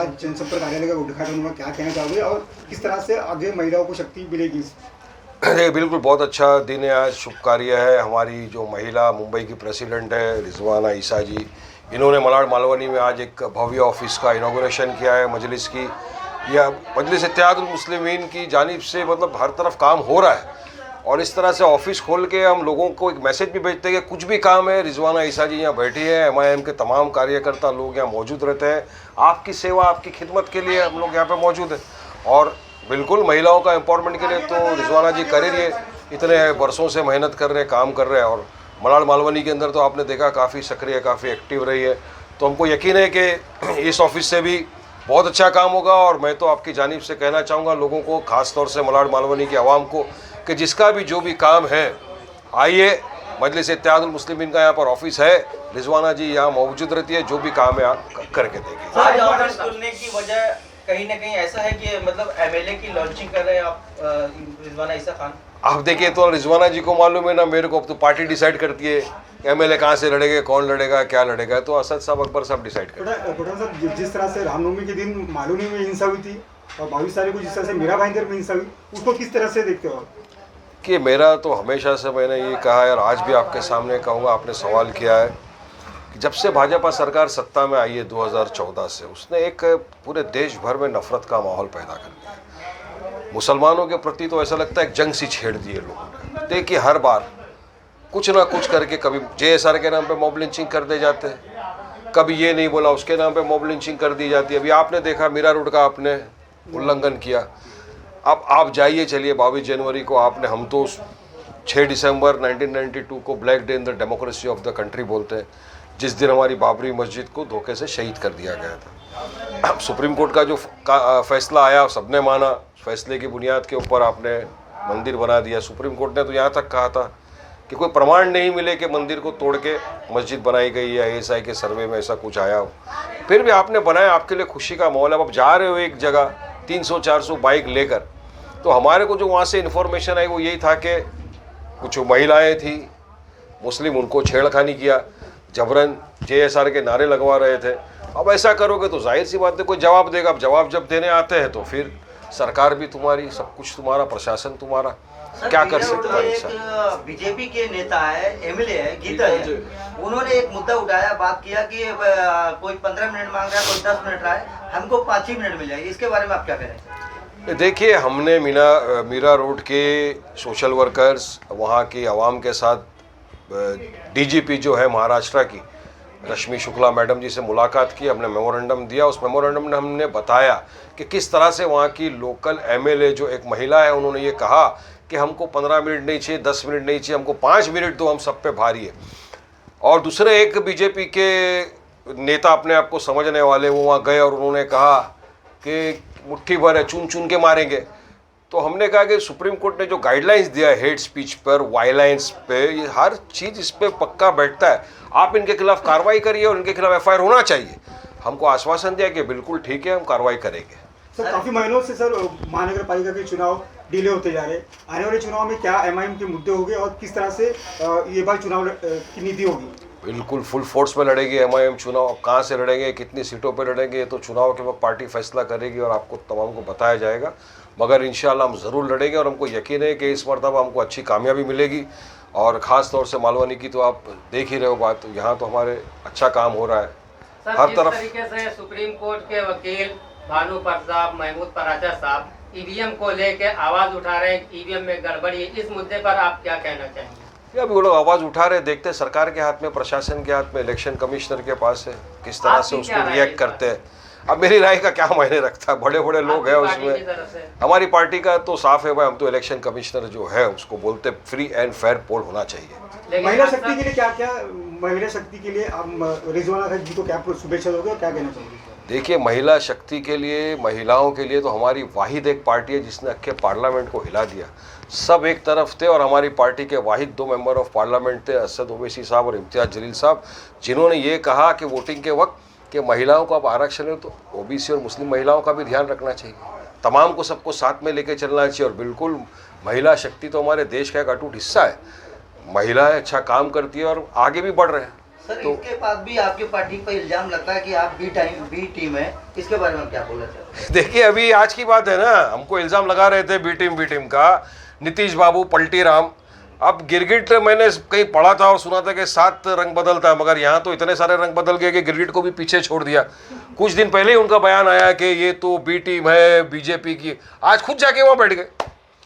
महिला जनसंपर्क कार्यालय का उद्घाटन हुआ, क्या कहना चाहोगे और किस तरह से आगे महिलाओं को शक्ति मिलेगी? अरे बिल्कुल, बहुत अच्छा दिन है आज, शुभ कार्य है। हमारी जो महिला मुंबई की प्रेसिडेंट है रिजवाना ईसा जी, इन्होंने मलाड मालवनी में आज एक भव्य ऑफिस का इनॉग्रेशन किया है मजलिस की। यह मजलिस इत्तेहादुल मुस्लिमीन की जानिब से मतलब हर तरफ काम हो रहा है और इस तरह से ऑफिस खोल के हम लोगों को एक मैसेज भी भेजते हैं कि कुछ भी काम है, रिजवाना ईसा जी यहाँ बैठी है, MIM के तमाम कार्यकर्ता लोग यहाँ मौजूद रहते हैं। आपकी सेवा, आपकी खिदमत के लिए हम लोग यहाँ पे मौजूद हैं और बिल्कुल महिलाओं का एम्पावरमेंट के लिए तो रिजवाना जी कर ही रही है, इतने वर्षों से मेहनत कर रहे हैं, काम कर रहे हैं। और मलाड मालवनी के अंदर तो आपने देखा काफ़ी सक्रिय, काफ़ी एक्टिव रही है। तो हमको यकीन है कि इस ऑफिस से भी बहुत अच्छा काम होगा। और मैं तो आपकी जानिब से कहना चाहूँगा लोगों को, ख़ास तौर से मलाड मालवनी की आवाम को, कि जिसका भी जो भी काम है आइए, मजलिस इत्तेहादुल मुस्लिमीन का यहाँ पर ऑफिस है, रिजवाना जी यहाँ मौजूद रहती है, जो भी काम है आप करके देंगे। आज ऑफिस खुलने की वजह कहीं ना कहीं ऐसा है कि मतलब MLA की लॉन्चिंग कर रहे हैं आप, रिजवाना ईसा खान। आप देखिए, तो रिजवाना जी को मालूम है ना, मेरे को। अब तो पार्टी डिसाइड करती है MLA कहाँ से लड़ेगा, कौन लड़ेगा, क्या लड़ेगा, तो असद साहब, अकबर साहब डिसाइड करते पठान साहब, जिस तरह से रामनवमी के दिन मालूनी में हिंसा हुई थी और 22 तारीख को जिस तरह से मीरा भाईंदर में हिंसा हुई, उसको किस तरह से देखते हो आप? कि मेरा तो हमेशा से मैंने ये कहा है और आज भी आपके सामने कहूँगा, आपने सवाल किया है कि जब से भाजपा सरकार सत्ता में आई है 2014 से, उसने एक पूरे देश भर में नफरत का माहौल पैदा कर दिया। मुसलमानों के प्रति तो ऐसा लगता है एक जंग सी छेड़ दी है लोगों ने। देखिए, हर बार कुछ ना कुछ करके, कभी JSR के नाम पे मॉब लिंचिंग कर दे जाते हैं, कभी ये नहीं बोला उसके नाम पे मॉब लिंचिंग कर दी जाती है। अभी आपने देखा मीरा रोड का आपने उल्लंघन किया। अब आप जाइए, चलिए 22 जनवरी को आपने, हम तो 6 दिसंबर 1992 को black day in the democracy of the country बोलते हैं, जिस दिन हमारी बाबरी मस्जिद को धोखे से शहीद कर दिया गया था। अब सुप्रीम कोर्ट का जो फैसला आया, सबने माना, फैसले की बुनियाद के ऊपर आपने मंदिर बना दिया। सुप्रीम कोर्ट ने तो यहाँ तक कहा था कि कोई प्रमाण नहीं मिले कि मंदिर को तोड़ के मस्जिद बनाई गई या ASI के सर्वे में ऐसा कुछ आया हो, फिर भी आपने बनाया। आपके लिए खुशी का माहौल है। अब आप जा रहे हो एक जगह 300-400 बाइक लेकर, तो हमारे को जो वहाँ से इन्फॉर्मेशन आई वो यही था कि कुछ महिलाएं थी मुस्लिम, उनको छेड़खानी किया, जबरन JSR के नारे लगवा रहे थे। अब ऐसा करोगे तो जाहिर सी बात है कोई जवाब देगा। अब जवाब जब देने आते हैं तो फिर सरकार भी तुम्हारी, सब कुछ तुम्हारा, प्रशासन तुम्हारा, क्या कर सकता है इंसान। बीजेपी के नेता है, MLA है, गीता है, उन्होंने एक मुद्दा उठाया, बात किया कि कोई 15 मिनट मांग रहा है, कोई 10 मिनट रहा है, हमको 5 ही मिनट मिल जाएगी। इसके बारे में आप क्या कह रहे हैं? देखिए, हमने मीरा रोड के सोशल वर्कर्स, वहाँ की आवाम के साथ DGP जो है महाराष्ट्र की रश्मि शुक्ला मैडम जी से मुलाकात की, हमने मेमोरेंडम दिया। उस मेमोरेंडम में हमने बताया कि किस तरह से वहाँ की लोकल MLA जो एक महिला है, उन्होंने ये कहा कि हमको 15 मिनट नहीं चाहिए, 10 मिनट नहीं चाहिए, हमको 5 मिनट दो, हम सब पे भारी है। और दूसरे एक BJP के नेता, अपने आप को समझने वाले, वो वहाँ गए और उन्होंने कहा कि मुट्ठी भर है, चुन चुन के मारेंगे। तो हमने कहा कि सुप्रीम कोर्ट ने जो गाइडलाइंस दिया है हेट स्पीच पर, वायलेंस पे, ये हर चीज़ इस पे पक्का बैठता है। आप इनके खिलाफ कार्रवाई करिए और इनके खिलाफ FIR होना चाहिए। हमको आश्वासन दिया कि बिल्कुल ठीक है, हम कार्रवाई करेंगे। सर, काफ़ी महीनों से सर महानगर पालिका के चुनाव डिले होते जा रहे हैं। आने वाले चुनाव में क्या MIM के मुद्दे होंगे और किस तरह से ये बार चुनाव की नीति होगी? बिल्कुल फुल फोर्स में लड़ेगी MIM चुनाव। अब कहाँ से लड़ेंगे, कितनी सीटों पर लड़ेंगे, तो चुनाव के वक्त पार्टी फैसला करेगी और आपको तमाम को बताया जाएगा। मगर इंशाल्लाह हम ज़रूर लड़ेंगे और हमको यकीन है कि इस मरतबा हमको अच्छी कामयाबी मिलेगी। और ख़ास तौर से मालवनी की तो आप देख ही रहे हो बात, तो यहाँ तो हमारे अच्छा काम हो रहा है हर तरफ। तरीके से सुप्रीम कोर्ट के वकील भानु प्रताप, महमूद पराचा साहब EVM को लेके आवाज़ उठा रहे हैं, EVM में गड़बड़ी, इस मुद्दे पर आप क्या कहना चाहेंगे? अभी वो लोग आवाज़ उठा रहे, देखते हैं सरकार के हाथ में, प्रशासन के हाथ में, इलेक्शन कमिश्नर के पास है, किस तरह से उसको रिएक्ट करते हैं। अब मेरी राय का क्या मायने रखता है, बड़े बड़े लोग हैं उसमें। हमारी पार्टी का तो साफ है भाई, हम तो इलेक्शन कमिश्नर जो है उसको बोलते फ्री एंड फेयर पोल होना चाहिए। महिला शक्ति के लिए क्या महिला शक्ति के लिए आप रिजवाना जी को क्या शुभेच्छा दोगे और क्या कहना चाहोगे? देखिए, महिला शक्ति के लिए, महिलाओं के लिए तो हमारी वाहिद एक पार्टी है जिसने अक्खे पार्लियामेंट को हिला दिया। सब एक तरफ थे और हमारी पार्टी के वाहिद 2 मेंबर ऑफ पार्लियामेंट थे, असद ओवैसी साहब और इम्तियाज़ जलील साहब, जिन्होंने ये कहा कि वोटिंग के वक्त कि महिलाओं को अब आरक्षण है तो OBC और मुस्लिम महिलाओं का भी ध्यान रखना चाहिए, तमाम को सबको साथ में लेके चलना चाहिए। और बिल्कुल महिला शक्ति तो हमारे देश का एक अटूट हिस्सा है। महिलाएं अच्छा काम करती है और आगे भी बढ़ रहे हैं। सर इसके बाद भी आपकी पार्टी पर इल्जाम लगता है कि आप बी टीम है, इसके बारे में क्या बोलना चाहते हैं? देखिए अभी आज की बात है ना, हमको इल्ज़ाम लगा रहे थे बी टीम का, नीतीश बाबू, पलटी राम। अब गिरगिट मैंने कहीं पढ़ा था और सुना था कि 7 रंग बदलता है, मगर यहाँ तो इतने सारे रंग बदल गए कि गिरगिट को भी पीछे छोड़ दिया। कुछ दिन पहले ही उनका बयान आया कि ये तो बी टीम है बीजेपी की, आज खुद जाके वहाँ बैठ गए।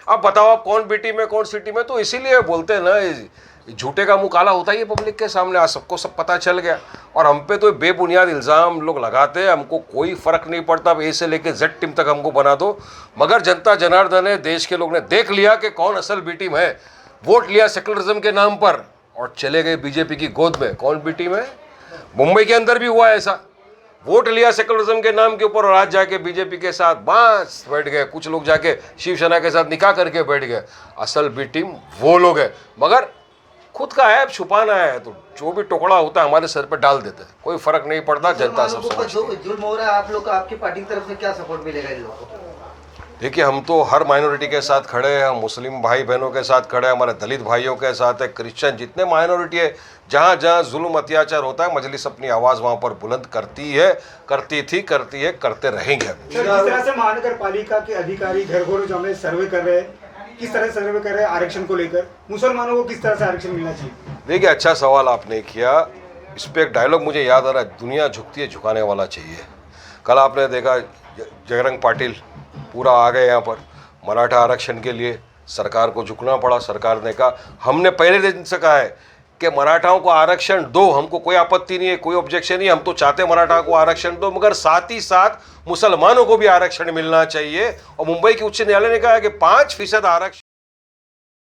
अब बताओ आप कौन बी टीम है कौन सी टीम है? तो इसीलिए बोलते हैं ना, झूठे का मुंह काला होता ही है पब्लिक के सामने। आज सबको सब पता चल गया और हम पे तो बेबुनियाद इल्ज़ाम लोग लगाते हैं। हमको कोई फ़र्क नहीं पड़ता, अब ए से लेके जेड टीम तक हमको बना दो, मगर जनता जनार्दन है, देश के लोग ने देख लिया कि कौन असल बी टीम है। वोट लिया सेकुलरिज्म के नाम पर और चले गए बीजेपी की गोद में। कौन बी टीम है? मुंबई के अंदर भी हुआ ऐसा, वोट लिया सेकुलरिज्म के नाम के ऊपर और आज जाके बीजेपी के साथ बस बैठ गए। कुछ लोग जाके शिवसेना के साथ निकाह करके बैठ गए। असल बी टीम वो लोग हैं, मगर खुद का ऐप छुपाना है तो जो भी टुकड़ा होता है हमारे सर पे डाल देते हैं, कोई फर्क नहीं पड़ता। जनता सब समझती है। जुल्म हो रहा है, आप लोग आपकी पार्टी की तरफ से क्या सपोर्ट मिलेगा इन लोगों को? देखिए हम तो हर माइनॉरिटी के साथ खड़े हैं, हम मुस्लिम भाई बहनों के साथ खड़े हैं, हमारे दलित भाइयों के साथ है, क्रिश्चियन, जितने माइनॉरिटी है, जहाँ जहाँ जुल्म अत्याचार होता है मजलिस अपनी आवाज़ वहाँ पर बुलंद करती है, करती थी, करती है, करते रहेंगे। सर जिस तरह से महानगर पालिका के अधिकारी घर घर जो हमें सर्वे कर रहे हैं, किस तरह से सर्वे कर रहे हैं आरक्षण को लेकर, मुसलमानों को किस तरह से आरक्षण मिलना चाहिए? देखिए अच्छा सवाल आपने किया। इस पर एक डायलॉग मुझे याद आ रहा है, दुनिया झुकती है झुकाने वाला चाहिए। कल आपने देखा जयरंग पाटिल पूरा आ गए यहाँ पर मराठा आरक्षण के लिए, सरकार को झुकना पड़ा। सरकार ने कहा, हमने पहले दिन से कहा है कि मराठाओं को आरक्षण दो, हमको कोई आपत्ति नहीं है, कोई ऑब्जेक्शन नहीं, हम तो चाहते मराठा को आरक्षण दो, मगर साथ ही साथ मुसलमानों को भी आरक्षण मिलना चाहिए। और मुंबई के उच्च न्यायालय ने कहा है कि 5% आरक्षण